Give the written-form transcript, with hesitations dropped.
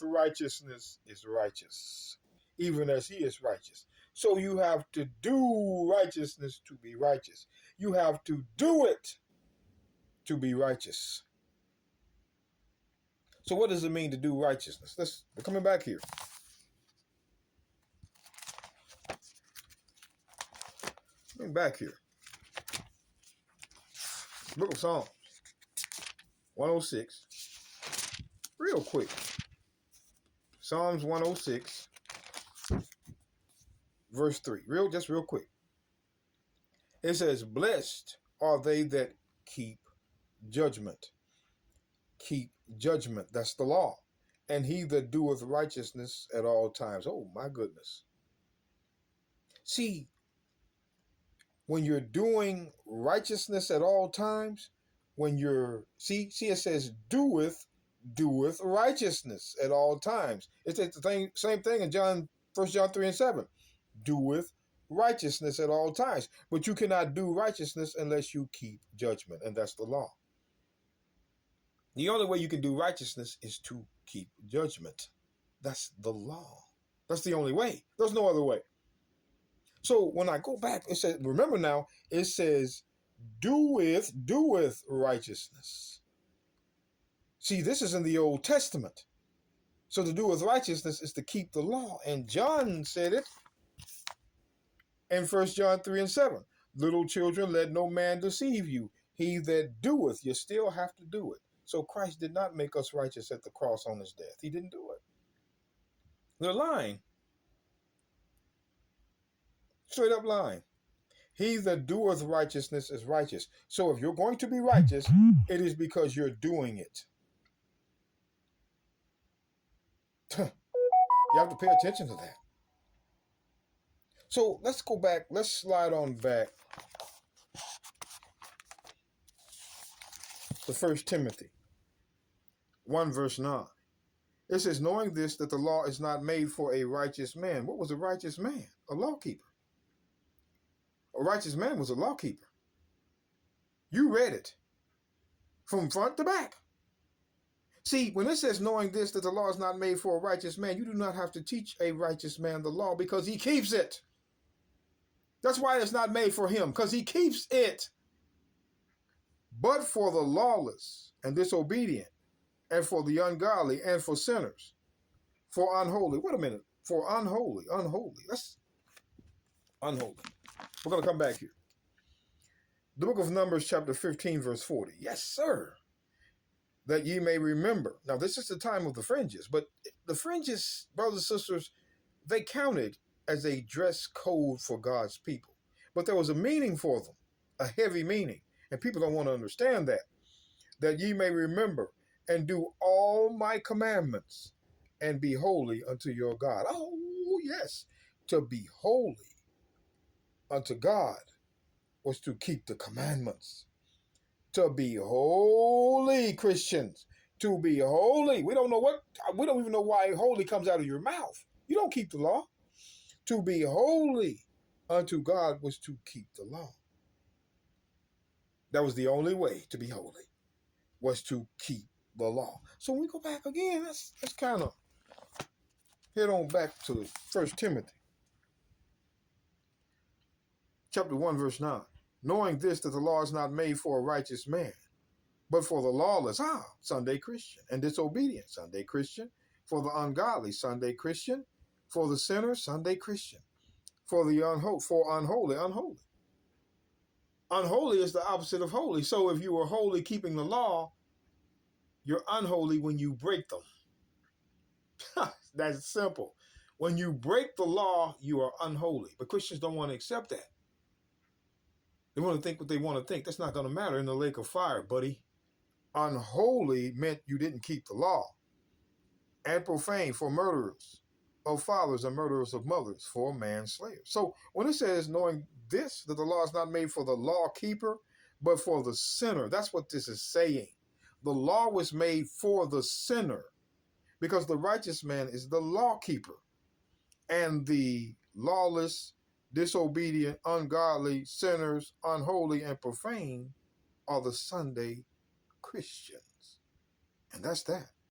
doeth righteousness is righteous, even as he is righteous. So you have to do righteousness to be righteous. You have to do it to be righteous. So what does it mean to do righteousness? We're coming back here. Coming back here. Book of Psalms, 106. Real quick. Psalms 106, verse 3. Just real quick. It says, blessed are they that keep judgment. Keep judgment. That's the law. And he that doeth righteousness at all times. Oh, my goodness. See, when you're doing righteousness at all times, it says doeth righteousness at all times. It's the same thing in 1 John 3 and 7. Doeth righteousness at all times. But you cannot do righteousness unless you keep judgment, and that's the law. The only way you can do righteousness is to keep judgment. That's the law. That's the only way. There's no other way. So when I go back, it says, remember now, it says, doeth righteousness. See, this is in the Old Testament. So to do with righteousness is to keep the law. And John said it in 1 John 3 and 7. Little children, let no man deceive you. He that doeth, you still have to do it. So Christ did not make us righteous at the cross on his death. He didn't do it. They're lying. Straight up lying. He that doeth righteousness is righteous. So if you're going to be righteous, it is because you're doing it. You have to pay attention to that. So let's go back. Let's slide on back to 1 Timothy 1 verse 9. It says, knowing this, that the law is not made for a righteous man. What was a righteous man? A lawkeeper. A righteous man was a lawkeeper. You read it from front to back. See, when it says knowing this, that the law is not made for a righteous man, you do not have to teach a righteous man the law because he keeps it. That's why it's not made for him, because he keeps it. But for the lawless and disobedient, and for the ungodly, and for sinners, for unholy. Wait a minute. For unholy. That's unholy. We're going to come back here. The book of Numbers, chapter 15, verse 40. Yes, sir. That ye may remember. Now, this is the time of the fringes, but the fringes, brothers and sisters, they counted as a dress code for God's people. But there was a meaning for them, a heavy meaning. And people don't want to understand that. That ye may remember and do all my commandments and be holy unto your God. Oh, yes. To be holy unto God was to keep the commandments. To be holy, Christians. To be holy. We don't even know why holy comes out of your mouth. You don't keep the law. To be holy unto God was to keep the law. That was the only way to be holy, was to keep the law. So when we go back again, let's kind of head on back to 1 Timothy chapter 1, verse 9. Knowing this, that the law is not made for a righteous man, but for the lawless, Sunday Christian, and disobedient, Sunday Christian, for the ungodly, Sunday Christian, for the sinner, Sunday Christian, for the unholy. Unholy is the opposite of holy. So if you are holy keeping the law, you're unholy when you break them. That's simple. When you break the law, you are unholy. But Christians don't want to accept that. They want to think what they want to think. That's not going to matter in the lake of fire, buddy. Unholy meant you didn't keep the law. And profane, for murderers of fathers and murderers of mothers, for manslayers. So when it says knowing this, that the law is not made for the lawkeeper, but for the sinner, that's what this is saying. The law was made for the sinner, because the righteous man is the lawkeeper, and the lawless, disobedient, ungodly, sinners, unholy, and profane are the Sunday Christians. And that's that.